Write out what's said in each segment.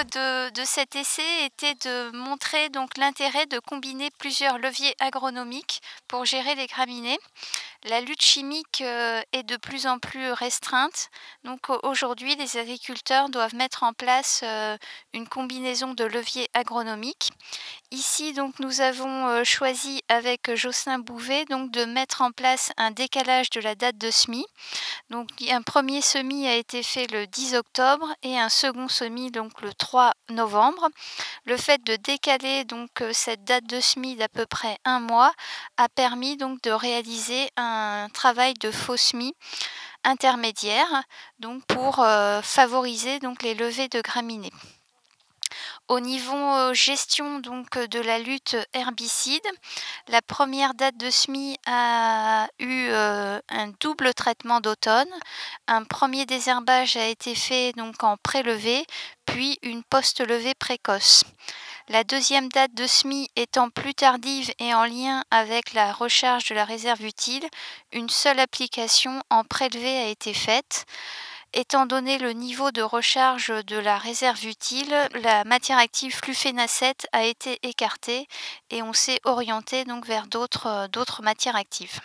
de cet essai était de montrer donc l'intérêt de combiner plusieurs leviers agronomiques pour gérer les graminées. La lutte chimique, est de plus en plus restreinte, donc aujourd'hui les agriculteurs doivent mettre en place, une combinaison de leviers agronomiques. Ici donc nous avons, choisi avec Jocelyn Bouvet donc de mettre en place un décalage de la date de semis. Donc un premier semis a été fait le 10 octobre et un second semis donc le 3 novembre. Le fait de décaler donc, cette date de semis d'à peu près un mois a permis donc de réaliser un travail de faux semis intermédiaire, donc pour, favoriser donc les levées de graminées. Au niveau, gestion donc, de la lutte herbicide, la première date de semis a eu, un double traitement d'automne. Un premier désherbage a été fait donc en pré-levée, puis une post-levée précoce. La deuxième date de semis étant plus tardive et en lien avec la recharge de la réserve utile, une seule application en prélevée a été faite. Étant donné le niveau de recharge de la réserve utile, la matière active flufénacette a été écartée et on s'est orienté donc vers d'autres matières actives.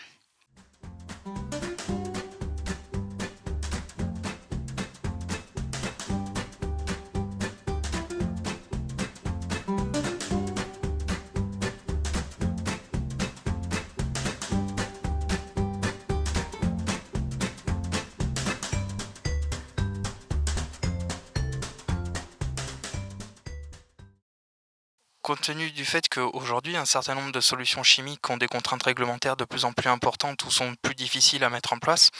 Compte tenu du fait qu'aujourd'hui, un certain nombre de solutions chimiques ont des contraintes réglementaires de plus en plus importantes ou sont plus difficiles à mettre en place,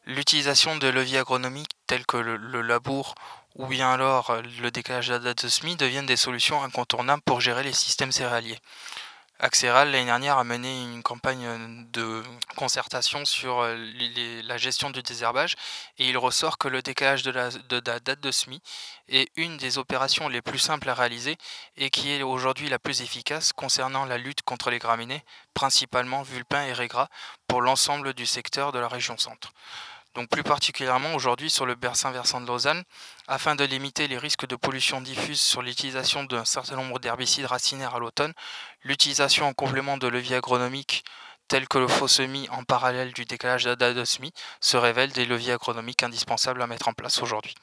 l'utilisation de leviers agronomiques tels que le labour ou bien alors le décalage de la date de semis deviennent des solutions incontournables pour gérer les systèmes céréaliers. Axéral, l'année dernière, a mené une campagne de concertation sur la gestion du désherbage et il ressort que le décalage de la date de semis est une des opérations les plus simples à réaliser et qui est aujourd'hui la plus efficace concernant la lutte contre les graminées, principalement vulpins et raies gras, pour l'ensemble du secteur de la région centre. Donc plus particulièrement aujourd'hui sur le bassin versant de Lausanne, afin de limiter les risques de pollution diffuse sur l'utilisation d'un certain nombre d'herbicides racinaires à l'automne, l'utilisation en complément de leviers agronomiques tels que le faux semis en parallèle du décalage de la date de semis se révèlent des leviers agronomiques indispensables à mettre en place aujourd'hui.